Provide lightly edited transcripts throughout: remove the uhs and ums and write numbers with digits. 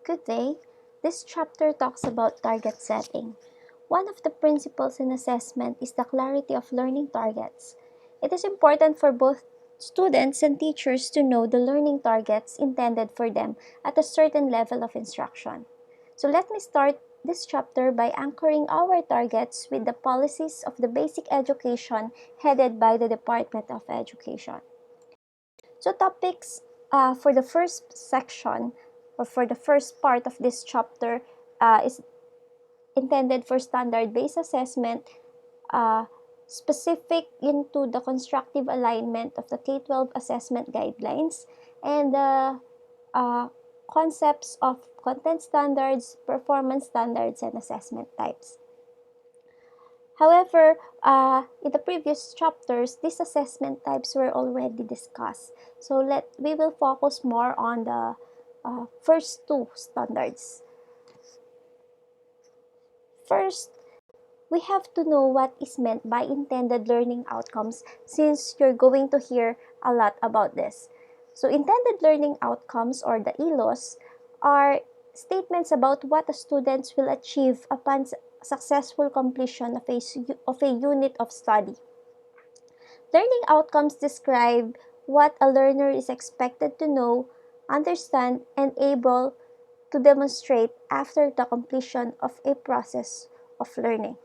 Good day. This chapter talks about target setting. One of the principles in assessment is the clarity of learning targets. It is important for both students and teachers to know the learning targets intended for them at a certain level of instruction. So let me start this chapter by anchoring our targets with the policies of the basic education headed by the Department of Education. So topics for the first section or for the first part of this chapter is intended for standard-based assessment, uh, specific into the constructive alignment of the K-12 assessment guidelines, and the concepts of content standards, performance standards, and assessment types. However, in the previous chapters, these assessment types were already discussed. So we will focus more on the first two standards. First, we have to know what is meant by intended learning outcomes since you're going to hear a lot about this. So intended learning outcomes, or the ILOs, are statements about what the students will achieve upon successful completion of a unit of study. Learning outcomes describe what a learner is expected to know, understand, and able to demonstrate after the completion of a process of learning.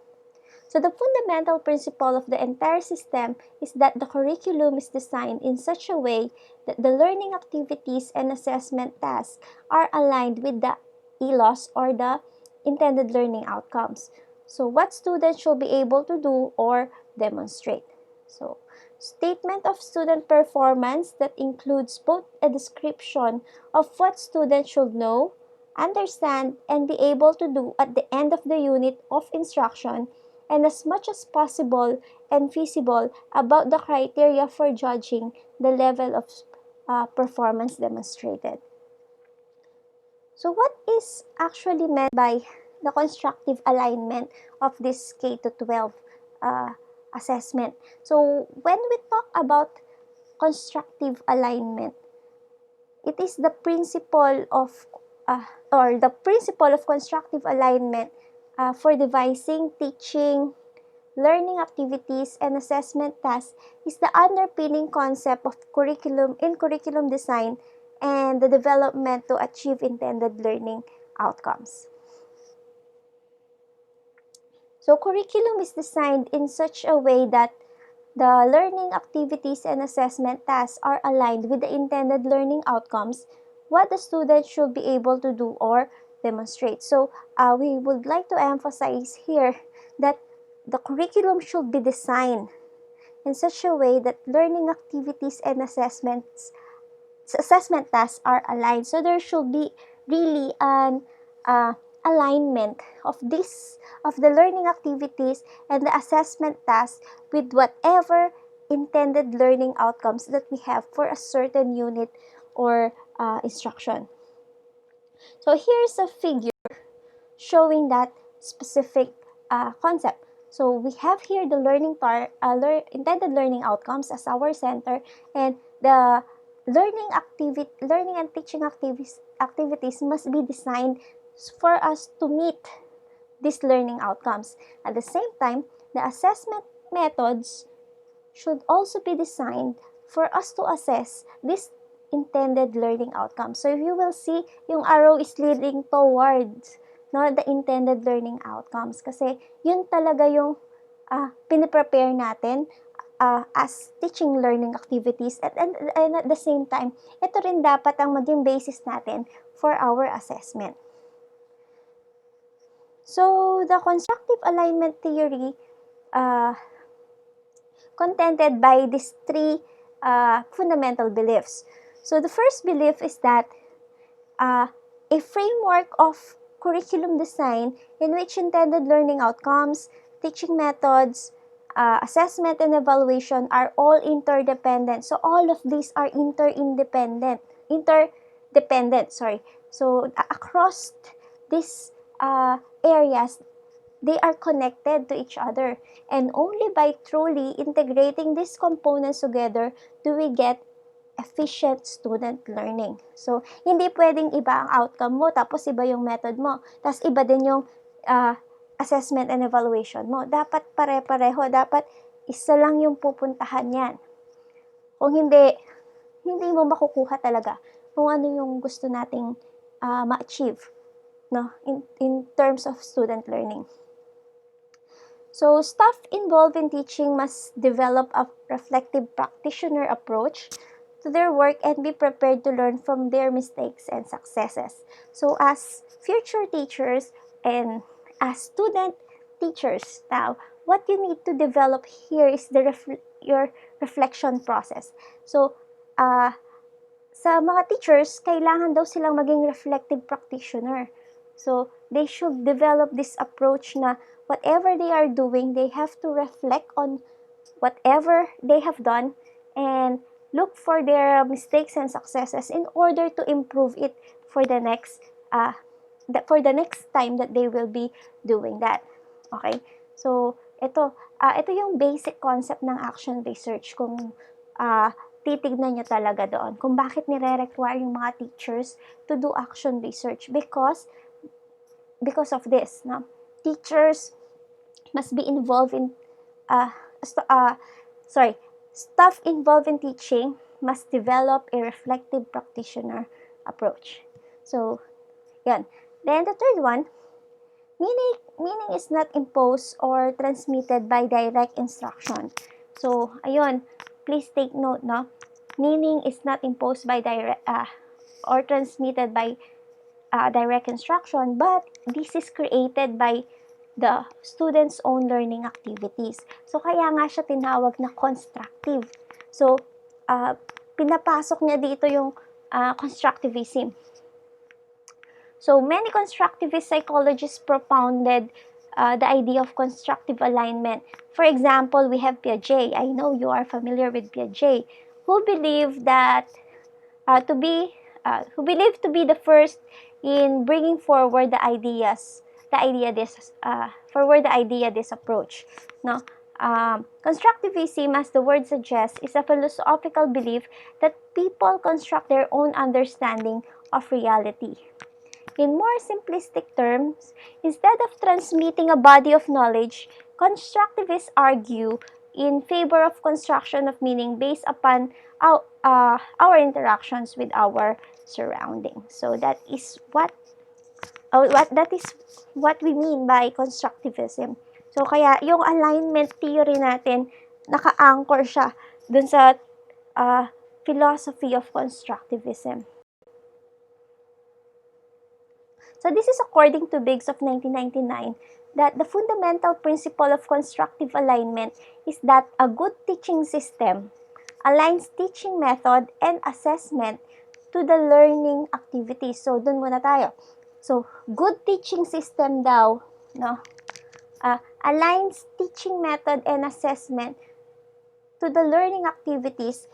So the fundamental principle of the entire system is that the curriculum is designed in such a way that the learning activities and assessment tasks are aligned with the ILOs, or the intended learning outcomes. So what students should be able to do or demonstrate. So statement of student performance that includes both a description of what students should know, understand, and be able to do at the end of the unit of instruction, and as much as possible and feasible about the criteria for judging the level of performance demonstrated. So what is actually meant by the constructive alignment of this K-12 assessment? So when we talk about constructive alignment, it is the principle of constructive alignment for devising, teaching, learning activities, and assessment tasks is the underpinning concept of curriculum design and the development to achieve intended learning outcomes. So curriculum is designed in such a way that the learning activities and assessment tasks are aligned with the intended learning outcomes, what the student should be able to do or demonstrate. So we would like to emphasize here that the curriculum should be designed in such a way that learning activities and assessment tasks are aligned. So there should be really an alignment of the learning activities and the assessment tasks with whatever intended learning outcomes that we have for a certain unit or instruction. So here's a figure showing that specific concept. So we have here the intended learning outcomes as our center, and the learning and teaching activities must be designed for us to meet these learning outcomes. At the same time, the assessment methods should also be designed for us to assess this intended learning outcomes. So if you will see, yung arrow is leading towards the intended learning outcomes. Kasi yun talaga yung piniprepare natin as teaching learning activities. And at the same time, ito rin dapat ang maging basis natin for our assessment. So the constructive alignment theory contended by these three fundamental beliefs. So the first belief is that a framework of curriculum design in which intended learning outcomes, teaching methods, assessment, and evaluation are all interdependent. So all of these are interdependent. So across these areas, they are connected to each other. And only by truly integrating these components together do we get efficient student learning. So, hindi pwedeng iba ang outcome mo, tapos iba yung method mo, tapos iba din yung assessment and evaluation mo. Dapat pare-pareho, dapat isa lang yung pupuntahan yan. Kung hindi, hindi mo makukuha talaga kung ano yung gusto nating ma-achieve, no? In terms of student learning. So, staff involved in teaching must develop a reflective practitioner approach to their work and be prepared to learn from their mistakes and successes. So, as future teachers and as student teachers now, what you need to develop here is your reflection process. So, sa mga teachers, kailangan daw silang maging reflective practitioner. So, they should develop this approach na whatever they are doing, they have to reflect on whatever they have done and look for their mistakes and successes in order to improve it for the next time that they will be doing that. Okay? So, ito yung basic concept ng action research kung titignan nyo talaga doon kung bakit nire-require yung mga teachers to do action research because of this, no? Teachers must be involved in staff involved in teaching must develop a reflective practitioner approach. So, yan. Then the third one, meaning is not imposed or transmitted by direct instruction. So, ayun, please take note, no? Meaning is not imposed by direct or transmitted by direct instruction, but this is created by the student's own learning activities. So, kaya nga siya tinawag na constructive. So, pinapasok niya dito yung constructivism. So, many constructivist psychologists propounded the idea of constructive alignment. For example, we have Piaget. I know you are familiar with Piaget, who believed that to be the first in bringing forward the idea this approach. No, constructivism, as the word suggests, is a philosophical belief that people construct their own understanding of reality. In more simplistic terms, instead of transmitting a body of knowledge, constructivists argue in favor of construction of meaning based upon our interactions with our surroundings. So that is what we mean by constructivism. So kaya yung alignment theory natin, naka-anchor siya dun sa philosophy of constructivism. So this is according to Biggs of 1999, that the fundamental principle of constructive alignment is that a good teaching system aligns teaching method and assessment to the learning activities. So, dun muna tayo. So, good teaching system daw, no, aligns teaching method and assessment to the learning activities,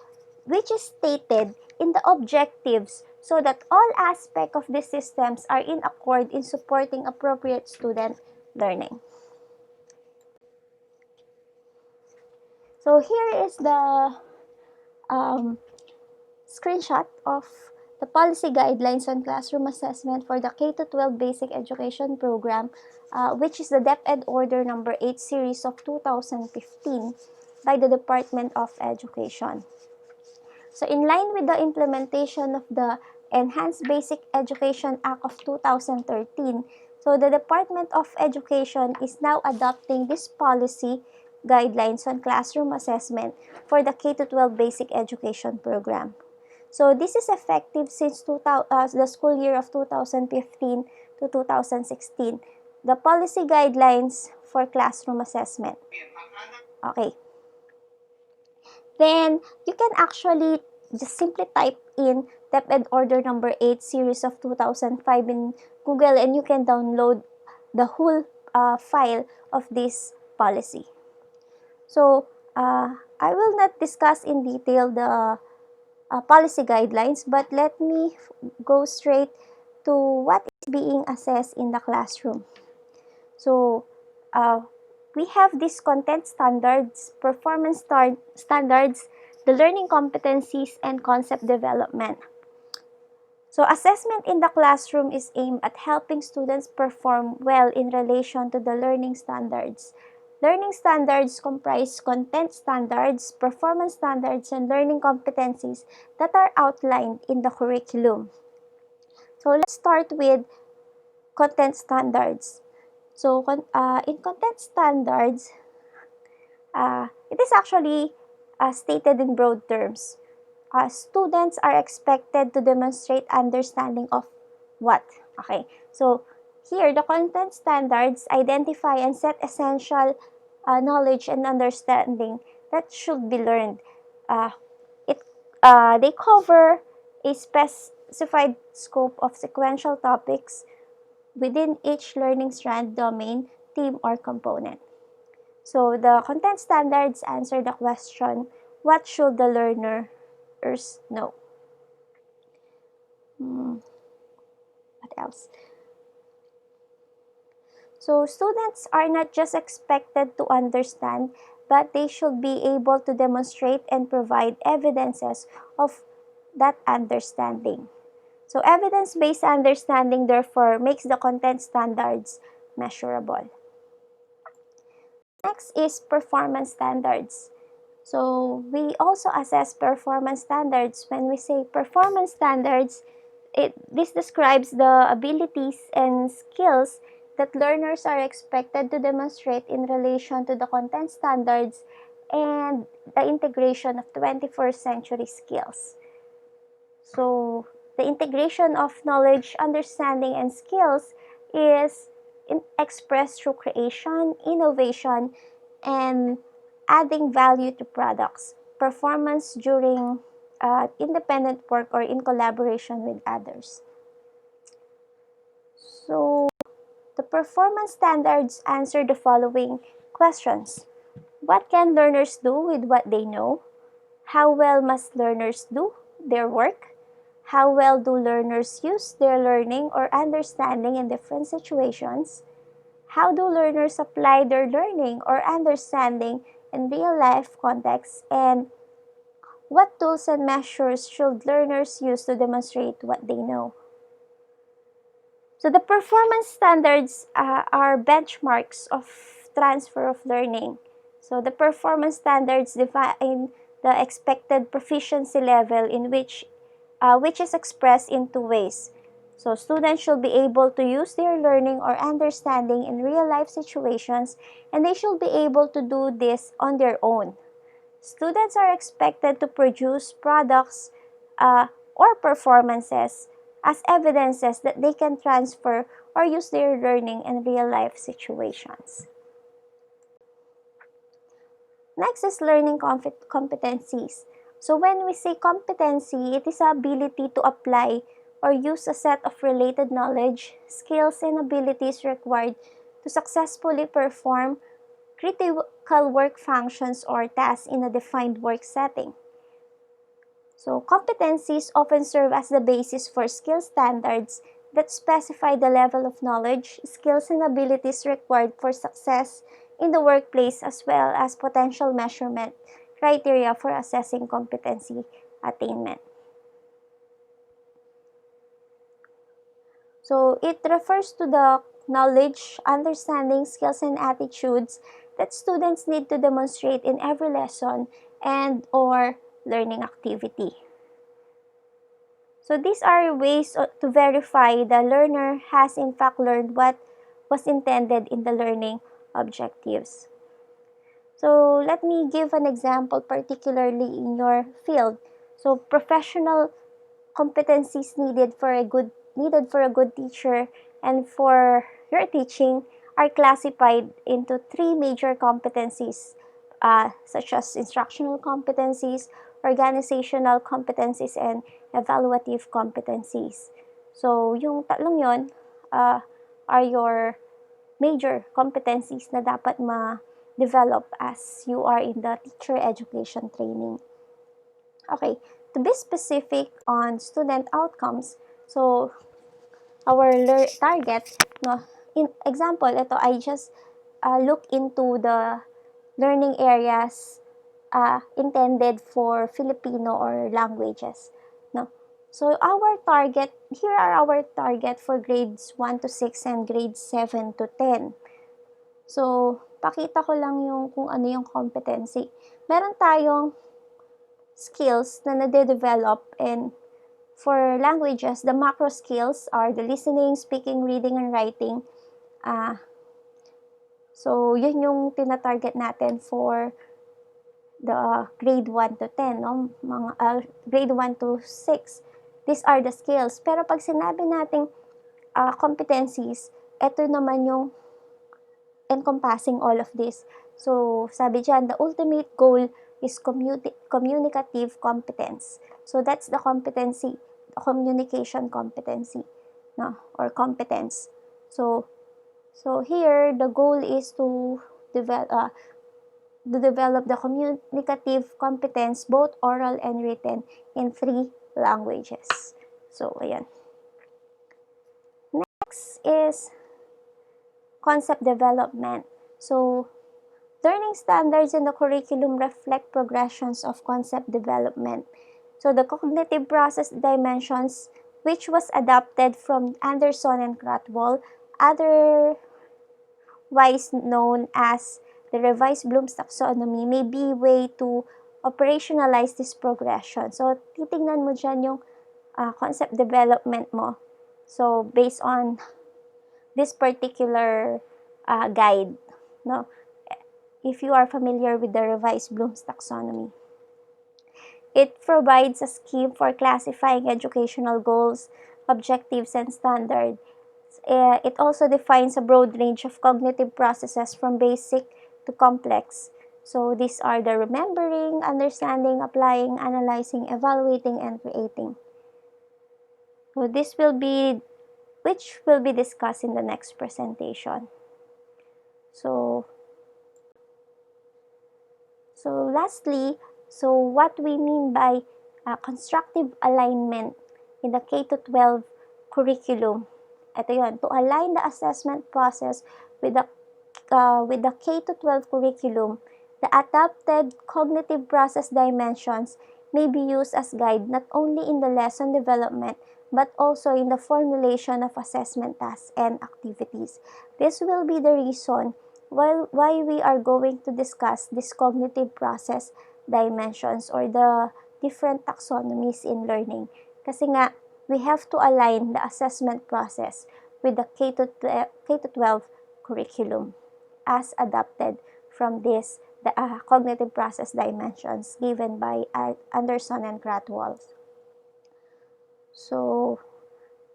which is stated in the objectives, so that all aspects of these systems are in accord in supporting appropriate student learning. So here is the screenshot of the policy guidelines on classroom assessment for the K-12 basic education program, which is the DepEd Order number 8 series of 2015 by the Department of Education. So in line with the implementation of the Enhanced Basic Education Act of 2013, so the Department of Education is now adopting this policy guidelines on classroom assessment for the K-12 basic education program. So this is effective since the school year of 2015 to 2016. The policy guidelines for classroom assessment. Okay. Then you can actually just simply type in DepEd Order number 8 series of 2005 in Google, and you can download the whole file of this policy. So I will not discuss in detail the policy guidelines, but let me go straight to what is being assessed in the classroom. So we have these content standards, performance standards, the learning competencies and concept development. So assessment in the classroom is aimed at helping students perform well in relation to the learning standards. Learning standards comprise content standards, performance standards, and learning competencies that are outlined in the curriculum. So let's start with content standards. So in content standards, it is actually stated in broad terms. Students are expected to demonstrate understanding of what? Okay, so here the content standards identify and set essential knowledge and understanding that should be learned. Uh, it they cover a specified scope of sequential topics within each learning strand, domain, theme, or component. So the content standards answer the question, what should the learners know? What else? So students are not just expected to understand, but they should be able to demonstrate and provide evidences of that understanding. So evidence-based understanding therefore makes the content standards measurable. Next is performance standards. So we also assess performance standards. When we say performance standards, this describes the abilities and skills that learners are expected to demonstrate in relation to the content standards and the integration of 21st century skills. So the integration of knowledge, understanding, and skills is expressed through creation, innovation, and adding value to products, performance during independent work or in collaboration with others. So the performance standards answer the following questions. What can learners do with what they know? How well must learners do their work? How well do learners use their learning or understanding in different situations? How do learners apply their learning or understanding in real-life contexts? And what tools and measures should learners use to demonstrate what they know? So the performance standards are benchmarks of transfer of learning. So the performance standards define the expected proficiency level in which is expressed in two ways. So students should be able to use their learning or understanding in real-life situations, and they should be able to do this on their own. Students are expected to produce products or performances as evidences that they can transfer or use their learning in real-life situations. Next is learning competencies. So when we say competency, it is the ability to apply or use a set of related knowledge, skills, and abilities required to successfully perform critical work functions or tasks in a defined work setting. So competencies often serve as the basis for skill standards that specify the level of knowledge, skills, and abilities required for success in the workplace, as well as potential measurement criteria for assessing competency attainment. So it refers to the knowledge, understanding, skills, and attitudes that students need to demonstrate in every lesson and or learning activity. So these are ways to verify the learner has in fact learned what was intended in the learning objectives. So let me give an example, particularly in your field. So professional competencies needed for a good teacher and for your teaching are classified into three major competencies, such as instructional competencies, organizational competencies, and evaluative competencies. So yung tatlong yon are your major competencies na dapat ma-develop as you are in the teacher education training. Okay, to be specific on student outcomes, so our target, no, in example, ito I just look into the learning areas intended for Filipino or languages, no? So here are our target for grades 1 to 6 and grades 7 to 10. So, pakita ko lang yung kung ano yung competency. Meron tayong skills na nade-develop, and for languages, the macro skills are the listening, speaking, reading, and writing. So, yun yung tina-target natin for the grade 1 to 10, no? Grade 1 to 6. These are the skills. Pero pag sinabi nating competencies, ito naman yung encompassing all of this. So, sabi dyan, the ultimate goal is communicative competence. So, that's the competency, the communication competency, no? Or competence. So here, the goal is to develop the communicative competence, both oral and written, in 3 languages. So, ayan. Next is concept development. So, learning standards in the curriculum reflect progressions of concept development. So, the cognitive process dimensions, which was adapted from Anderson and Krathwohl, otherwise known as the revised Bloom's taxonomy, may be way to operationalize this progression. So, titingnan mo dyan yung concept development mo. So, based on this particular guide, no? If you are familiar with the revised Bloom's taxonomy. It provides a scheme for classifying educational goals, objectives, and standards. It also defines a broad range of cognitive processes from basic to complex. So these are the remembering, understanding, applying, analyzing, evaluating, and creating. So which will be discussed in the next presentation. So lastly, what we mean by constructive alignment in the K-12 curriculum. Ito yun, to align the assessment process with the K-12 curriculum, the adapted cognitive process dimensions may be used as guide not only in the lesson development but also in the formulation of assessment tasks and activities. This will be the reason why we are going to discuss this cognitive process dimensions or the different taxonomies in learning. Kasi nga, we have to align the assessment process with the K-12 curriculum as adapted from the cognitive process dimensions given by Anderson and Krathwohl. So,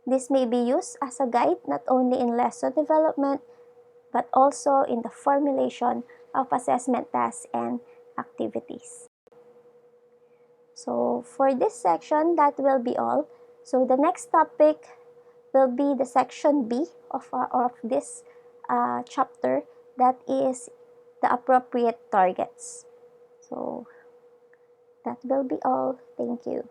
this may be used as a guide not only in lesson development but also in the formulation of assessment tasks and activities. So, for this section, that will be all. So, the next topic will be the section B of this chapter, that is the appropriate targets. So, that will be all. Thank you.